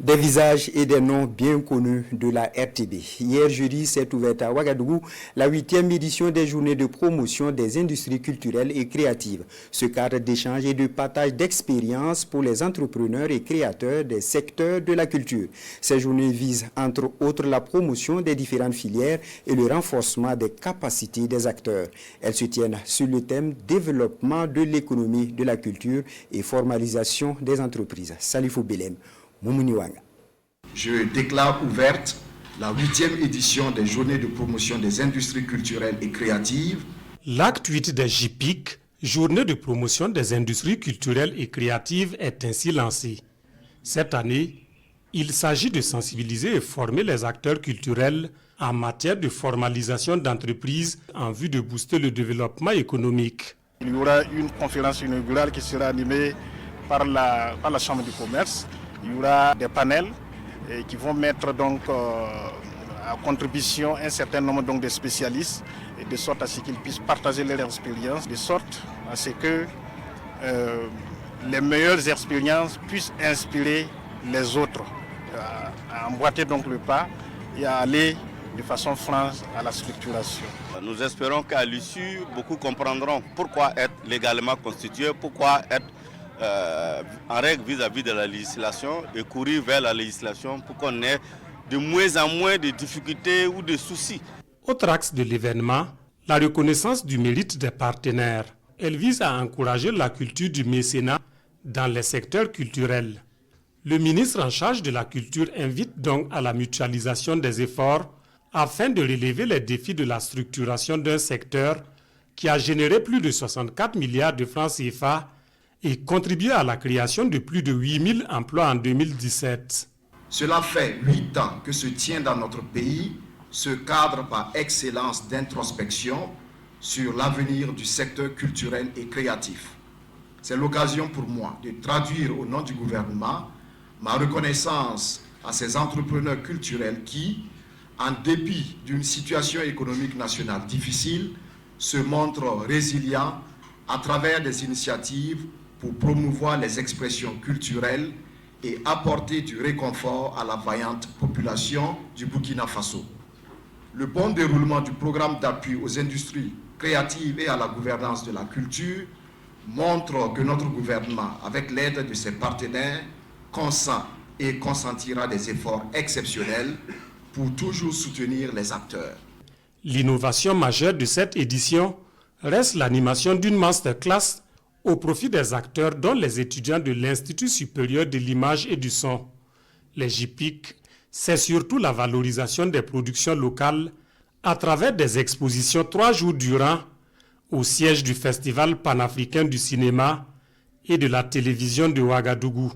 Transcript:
Des visages et des noms bien connus de la RTB. Hier jeudi s'est ouverte à Ouagadougou la 8e édition des journées de promotion des industries culturelles et créatives. Ce cadre d'échange et de partage d'expériences pour les entrepreneurs et créateurs des secteurs de la culture. Ces journées visent entre autres la promotion des différentes filières et le renforcement des capacités des acteurs. Elles se tiennent sur le thème développement de l'économie de la culture et formalisation des entreprises. Salifou Belem. Je déclare ouverte la 8e édition des journées de promotion des industries culturelles et créatives. L'acte 8 des JPIC, journée de promotion des industries culturelles et créatives, est ainsi lancé. Cette année, il s'agit de sensibiliser et former les acteurs culturels en matière de formalisation d'entreprises en vue de booster le développement économique. Il y aura une conférence inaugurale qui sera animée par la Chambre du commerce. Il y aura des panels qui vont mettre donc à contribution un certain nombre de spécialistes, et de sorte à ce qu'ils puissent partager leur expérience, de sorte à ce que les meilleures expériences puissent inspirer les autres à emboîter donc le pas et à aller de façon franche à la structuration. Nous espérons qu'à l'issue, beaucoup comprendront pourquoi être légalement constitué, pourquoi être en règle vis-à-vis de la législation et courir vers la législation pour qu'on ait de moins en moins de difficultés ou de soucis. Autre axe de l'événement, la reconnaissance du mérite des partenaires. Elle vise à encourager la culture du mécénat dans les secteurs culturels. Le ministre en charge de la culture invite donc à la mutualisation des efforts afin de relever les défis de la structuration d'un secteur qui a généré plus de 64 milliards de francs CFA et contribué à la création de plus de 8000 emplois en 2017. Cela fait 8 ans que se tient dans notre pays ce cadre par excellence d'introspection sur l'avenir du secteur culturel et créatif. C'est l'occasion pour moi de traduire au nom du gouvernement ma reconnaissance à ces entrepreneurs culturels qui, en dépit d'une situation économique nationale difficile, se montrent résilients à travers des initiatives pour promouvoir les expressions culturelles et apporter du réconfort à la vaillante population du Burkina Faso. Le bon déroulement du programme d'appui aux industries créatives et à la gouvernance de la culture montre que notre gouvernement, avec l'aide de ses partenaires, consent et consentira des efforts exceptionnels pour toujours soutenir les acteurs. L'innovation majeure de cette édition reste l'animation d'une masterclass au profit des acteurs dont les étudiants de l'Institut supérieur de l'image et du son. Les JPIC, c'est surtout la valorisation des productions locales à travers des expositions 3 jours durant au siège du Festival panafricain du cinéma et de la télévision de Ouagadougou.